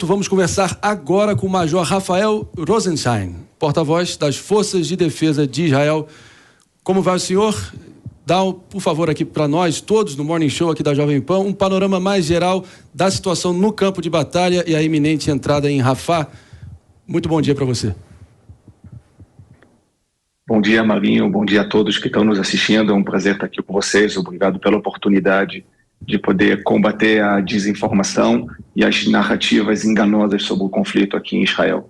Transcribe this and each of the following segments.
Vamos conversar agora com o Major Rafael Rosenstein, porta-voz das Forças de Defesa de Israel. Como vai o senhor? Dá, por favor, aqui para nós, todos no Morning Show aqui da Jovem Pan, um panorama mais geral da situação no campo de batalha e a iminente entrada em Rafah. Muito bom dia para você. Bom dia, Marinho. Bom dia a todos que estão nos assistindo. É um prazer estar aqui com vocês. Obrigado pela oportunidade de poder combater a desinformação e as narrativas enganosas sobre o conflito aqui em Israel.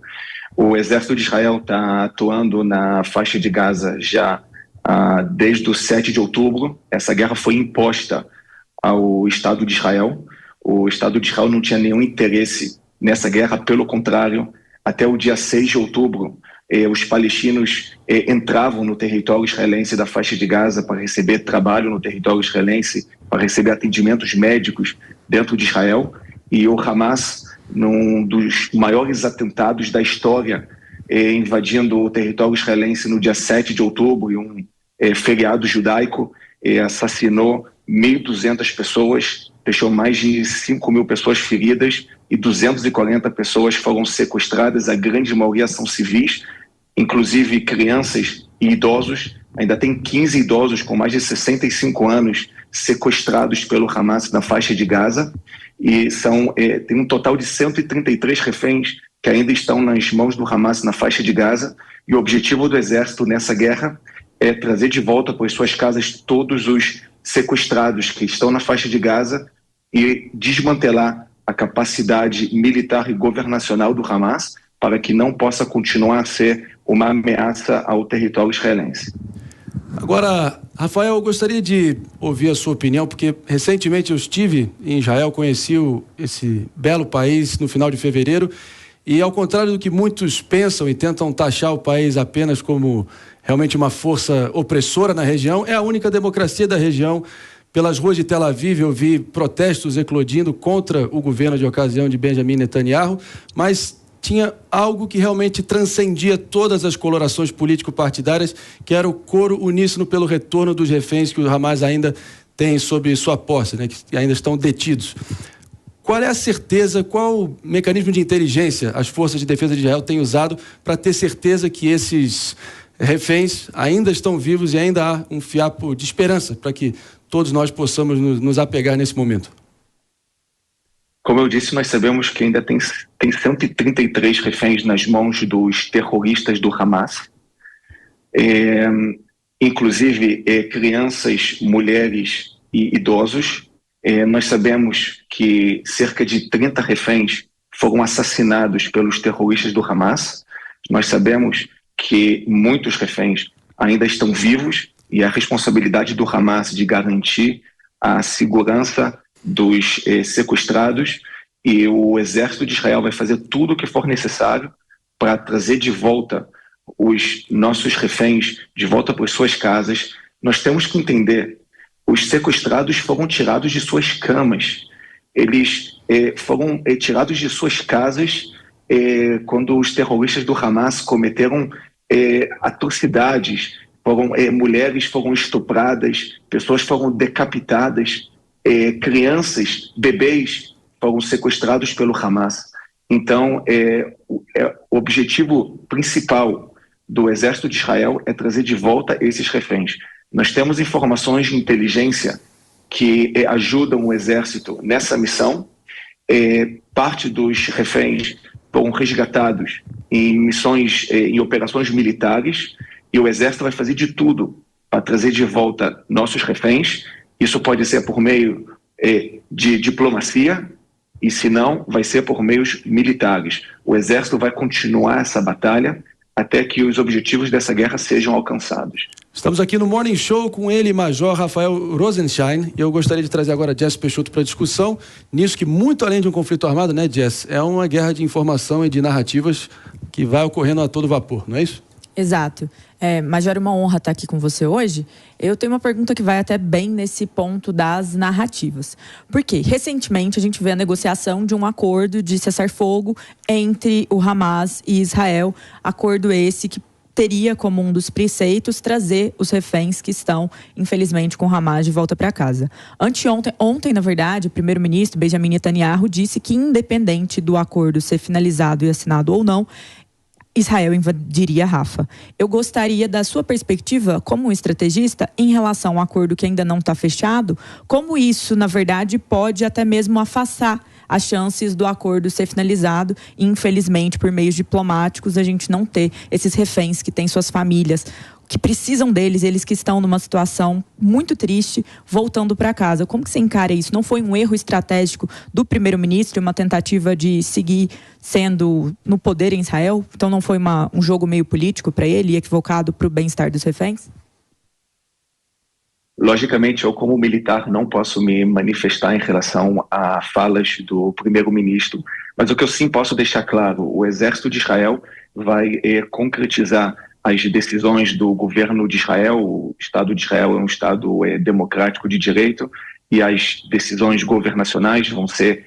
O exército de Israel está atuando na faixa de Gaza já desde o 7 de outubro. Essa guerra foi imposta ao Estado de Israel. O Estado de Israel não tinha nenhum interesse nessa guerra, pelo contrário, até o dia 6 de outubro, os palestinos entravam no território israelense da faixa de Gaza para receber trabalho no território israelense, para receber atendimentos médicos dentro de Israel, e o Hamas, num dos maiores atentados da história, invadindo o território israelense no dia 7 de outubro, em um feriado judaico, assassinou 1.200 pessoas, deixou mais de 5.000 pessoas feridas e 240 pessoas foram sequestradas. A grande maioria são civis, inclusive crianças e idosos. Ainda tem 15 idosos com mais de 65 anos sequestrados pelo Hamas na faixa de Gaza, e tem um total de 133 reféns que ainda estão nas mãos do Hamas na faixa de Gaza, e o objetivo do exército nessa guerra é trazer de volta para as suas casas todos os sequestrados que estão na faixa de Gaza e desmantelar a capacidade militar e governacional do Hamas para que não possa continuar a ser uma ameaça ao território israelense. Agora, Rafael, eu gostaria de ouvir a sua opinião, porque recentemente eu estive em Israel, conheci esse belo país no final de fevereiro, e ao contrário do que muitos pensam e tentam taxar o país apenas como realmente uma força opressora na região, é a única democracia da região. Pelas ruas de Tel Aviv eu vi protestos eclodindo contra o governo de ocasião de Benjamin Netanyahu, mas tinha algo que realmente transcendia todas as colorações político-partidárias, que era o coro uníssono pelo retorno dos reféns que o Hamas ainda tem sob sua posse, né, que ainda estão detidos. Qual é a certeza, qual o mecanismo de inteligência as forças de defesa de Israel têm usado para ter certeza que esses reféns ainda estão vivos e ainda há um fiapo de esperança para que todos nós possamos nos apegar nesse momento? Como eu disse, nós sabemos que ainda tem 133 reféns nas mãos dos terroristas do Hamas, inclusive crianças, mulheres e idosos. Nós sabemos que cerca de 30 reféns foram assassinados pelos terroristas do Hamas. Nós sabemos que muitos reféns ainda estão vivos, e a responsabilidade do Hamas de garantir a segurança dos sequestrados, e o exército de Israel vai fazer tudo o que for necessário para trazer de volta os nossos reféns de volta para as suas casas. Nós temos que entender, os sequestrados foram tirados de suas camas, eles foram tirados de suas casas quando os terroristas do Hamas cometeram atrocidades. Mulheres foram estupradas, pessoas foram decapitadas, crianças, bebês foram sequestrados pelo Hamas. Então, o objetivo principal do exército de Israel é trazer de volta esses reféns. Nós temos informações de inteligência que ajudam o exército nessa missão. Parte dos reféns foram resgatados em missões, em operações militares, e o exército vai fazer de tudo para trazer de volta nossos reféns. Isso pode ser por meio de diplomacia, e se não, vai ser por meios militares. O exército vai continuar essa batalha até que os objetivos dessa guerra sejam alcançados. Estamos aqui no Morning Show com ele, Major Rafael Rosenstein, e eu gostaria de trazer agora Jess Peixoto para a discussão, nisso que muito além de um conflito armado, né, Jess, é uma guerra de informação e de narrativas que vai ocorrendo a todo vapor, não é isso? Exato. Major, é uma honra estar aqui com você hoje. Eu tenho uma pergunta que vai até bem nesse ponto das narrativas. Porque, recentemente, a gente vê a negociação de um acordo de cessar-fogo entre o Hamas e Israel. Acordo esse que teria como um dos preceitos trazer os reféns que estão, infelizmente, com Hamas de volta para casa. Ontem, na verdade, o primeiro-ministro Benjamin Netanyahu disse que, independente do acordo ser finalizado e assinado ou não, Israel invadiria Rafah. Eu gostaria da sua perspectiva como estrategista em relação ao acordo que ainda não está fechado, como isso, na verdade, pode até mesmo afastar as chances do acordo ser finalizado e, infelizmente, por meios diplomáticos, a gente não ter esses reféns que têm suas famílias, que precisam deles, eles que estão numa situação muito triste, voltando para casa. Como que você encara isso? Não foi um erro estratégico do primeiro-ministro, uma tentativa de seguir sendo no poder em Israel? Então não foi um jogo meio político para ele e equivocado para o bem-estar dos reféns? Logicamente, eu como militar não posso me manifestar em relação a falas do primeiro-ministro, mas o que eu sim posso deixar claro, o exército de Israel vai concretizar as decisões do governo de Israel. O Estado de Israel é um Estado democrático de direito e as decisões governacionais vão ser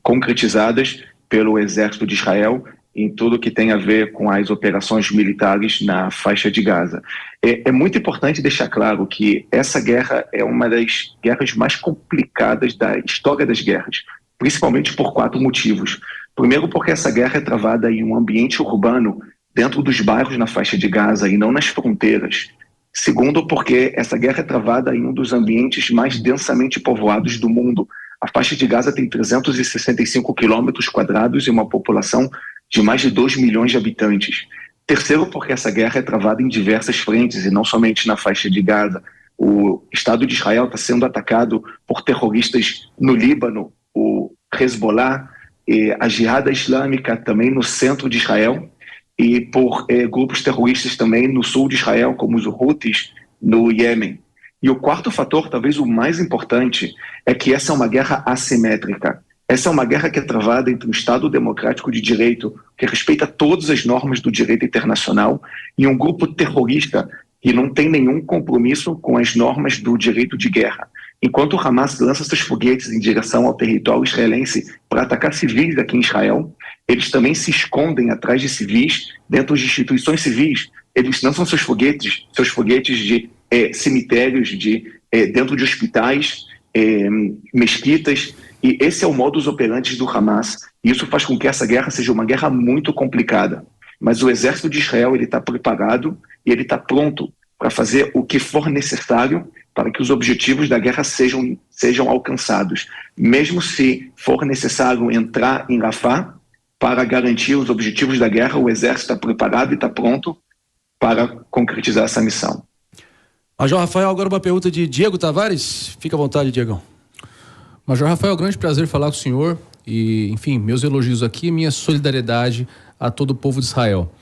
concretizadas pelo exército de Israel em tudo que tem a ver com as operações militares na faixa de Gaza. É muito importante deixar claro que essa guerra é uma das guerras mais complicadas da história das guerras, principalmente por 4 motivos. Primeiro, porque essa guerra é travada em um ambiente urbano dentro dos bairros na faixa de Gaza e não nas fronteiras. Segundo, porque essa guerra é travada em um dos ambientes mais densamente povoados do mundo. A faixa de Gaza tem 365 quilômetros quadrados e uma população de mais de 2 milhões de habitantes. Terceiro, porque essa guerra é travada em diversas frentes e não somente na faixa de Gaza. O Estado de Israel está sendo atacado por terroristas no Líbano, o Hezbollah, e a Jihad Islâmica também no centro de Israel, e por grupos terroristas também no sul de Israel, como os Houthis, no Iêmen. E o quarto fator, talvez o mais importante, é que essa é uma guerra assimétrica. Essa é uma guerra que é travada entre um Estado democrático de direito, que respeita todas as normas do direito internacional, e um grupo terrorista que não tem nenhum compromisso com as normas do direito de guerra. Enquanto o Hamas lança seus foguetes em direção ao território israelense para atacar civis aqui em Israel, eles também se escondem atrás de civis, dentro de instituições civis. Eles lançam seus foguetes de cemitérios, dentro de hospitais, mesquitas, e esse é o modus operandi do Hamas. E isso faz com que essa guerra seja uma guerra muito complicada. Mas o exército de Israel está preparado e ele está pronto para fazer o que for necessário para que os objetivos da guerra sejam alcançados. Mesmo se for necessário entrar em Rafah para garantir os objetivos da guerra, o exército está preparado e está pronto para concretizar essa missão. Major Rafael, agora uma pergunta de Diego Tavares. Fica à vontade, Diegão. Major Rafael, grande prazer falar com o senhor e, enfim, meus elogios aqui, minha solidariedade a todo o povo de Israel.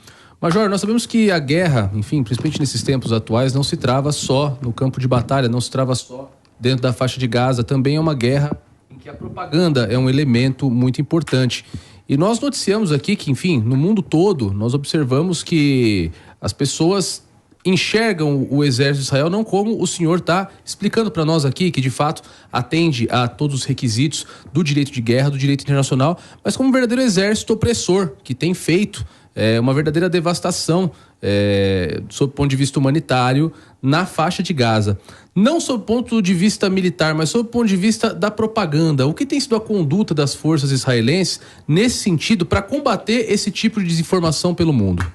Major, nós sabemos que a guerra, enfim, principalmente nesses tempos atuais, não se trava só no campo de batalha, não se trava só dentro da faixa de Gaza, também é uma guerra em que a propaganda é um elemento muito importante. E nós noticiamos aqui que, enfim, no mundo todo, nós observamos que as pessoas enxergam o exército de Israel não como o senhor está explicando para nós aqui, que de fato atende a todos os requisitos do direito de guerra, do direito internacional, mas como um verdadeiro exército opressor, que tem feito uma verdadeira devastação sob o ponto de vista humanitário na faixa de Gaza. Não sob o ponto de vista militar, mas sob o ponto de vista da propaganda. O que tem sido a conduta das forças israelenses nesse sentido para combater esse tipo de desinformação pelo mundo?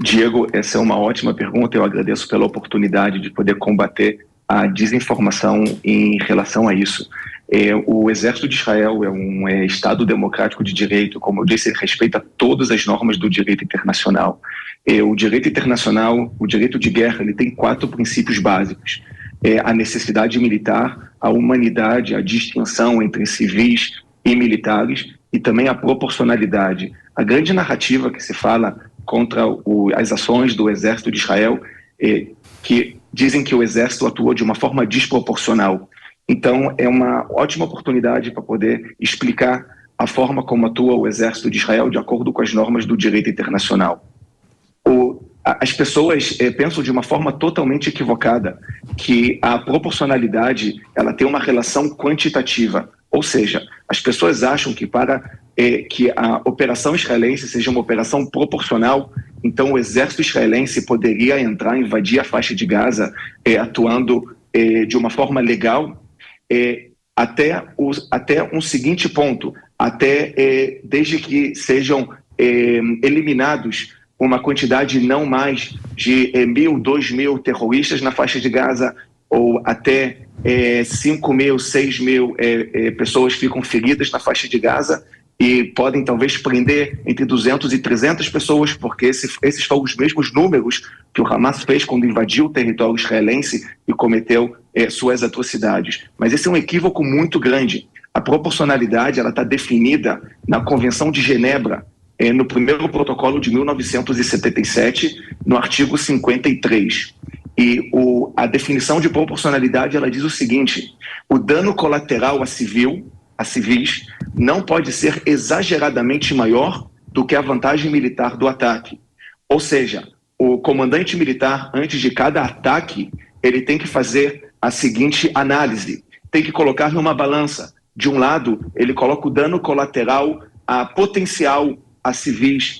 Diego, essa é uma ótima pergunta. Eu agradeço pela oportunidade de poder combater a desinformação em relação a isso. O Exército de Israel é um Estado democrático de direito. Como eu disse, ele respeita todas as normas do direito internacional. O direito internacional, o direito de guerra, ele tem 4 princípios básicos. A necessidade militar, a humanidade, a distinção entre civis e militares e também a proporcionalidade. A grande narrativa que se fala contra as ações do Exército de Israel, que dizem que o Exército atuou de uma forma desproporcional. Então, é uma ótima oportunidade para poder explicar a forma como atua o Exército de Israel de acordo com as normas do direito internacional. As pessoas pensam de uma forma totalmente equivocada que a proporcionalidade ela tem uma relação quantitativa. Ou seja, as pessoas acham que para que a operação israelense seja uma operação proporcional. Então o exército israelense poderia entrar, invadir a faixa de Gaza, atuando de uma forma legal, até um seguinte ponto, desde que sejam eliminados uma quantidade não mais de 1.000, 2.000 terroristas na faixa de Gaza, ou até 5.000, 6.000 pessoas ficam feridas na faixa de Gaza, e podem talvez prender entre 200 e 300 pessoas, porque esses foram os mesmos números que o Hamas fez quando invadiu o território israelense e cometeu suas atrocidades. Mas esse é um equívoco muito grande. A proporcionalidade está definida na Convenção de Genebra, no primeiro protocolo de 1977, no artigo 53. E a definição de proporcionalidade diz o seguinte: o dano colateral a civis não pode ser exageradamente maior do que a vantagem militar do ataque. Ou seja, o comandante militar, antes de cada ataque, ele tem que fazer a seguinte análise, tem que colocar numa balança. De um lado, ele coloca o dano colateral potencial a civis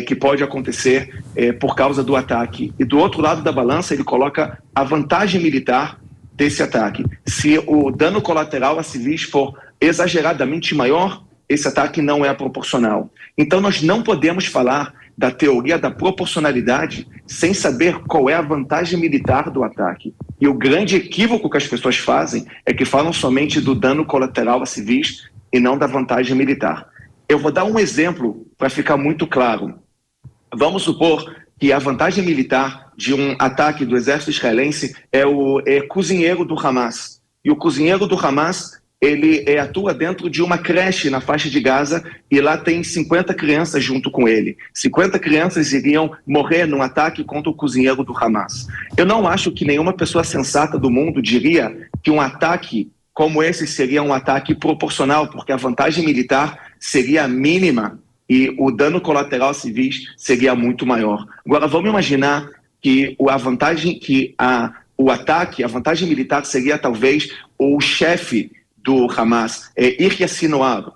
que pode acontecer por causa do ataque. E do outro lado da balança, ele coloca a vantagem militar desse ataque. Se o dano colateral a civis for exageradamente maior, esse ataque não é proporcional. Então nós não podemos falar da teoria da proporcionalidade sem saber qual é a vantagem militar do ataque. E o grande equívoco que as pessoas fazem é que falam somente do dano colateral a civis e não da vantagem militar. Eu vou dar um exemplo para ficar muito claro. Vamos supor que a vantagem militar de um ataque do exército israelense é o cozinheiro do Hamas. E o cozinheiro do Hamas, ele atua dentro de uma creche na faixa de Gaza e lá tem 50 crianças junto com ele. 50 crianças iriam morrer num ataque contra o cozinheiro do Hamas. Eu não acho que nenhuma pessoa sensata do mundo diria que um ataque como esse seria um ataque proporcional, porque a vantagem militar seria mínima e o dano colateral a civis seria muito maior. Agora, vamos imaginar que a vantagem militar seria talvez o chefe do Hamas, Yahya Sinwar,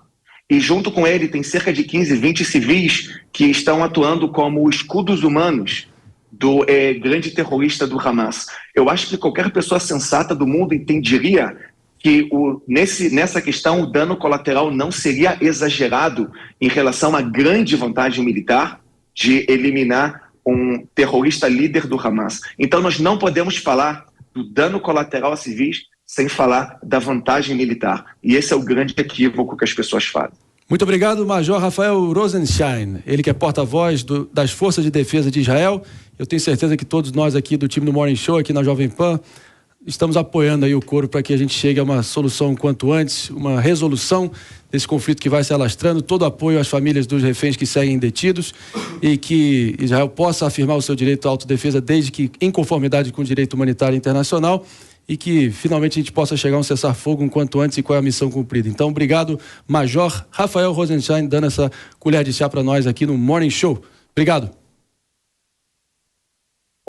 e junto com ele tem cerca de 15, 20 civis que estão atuando como escudos humanos do grande terrorista do Hamas. Eu acho que qualquer pessoa sensata do mundo entenderia que nessa questão o dano colateral não seria exagerado em relação à grande vantagem militar de eliminar um terrorista líder do Hamas. Então nós não podemos falar do dano colateral a civis sem falar da vantagem militar. E esse é o grande equívoco que as pessoas fazem. Muito obrigado, Major Rafael Rosenstein, ele que é porta-voz das Forças de Defesa de Israel. Eu tenho certeza que todos nós aqui do time do Morning Show, aqui na Jovem Pan, estamos apoiando aí o coro para que a gente chegue a uma solução quanto antes, uma resolução desse conflito que vai se alastrando, todo apoio às famílias dos reféns que seguem detidos e que Israel possa afirmar o seu direito à autodefesa desde que em conformidade com o direito humanitário internacional e que finalmente a gente possa chegar a um cessar-fogo o quanto antes e qual é a missão cumprida. Então, obrigado, Major Rafael Rosenstein, dando essa colher de chá para nós aqui no Morning Show. Obrigado.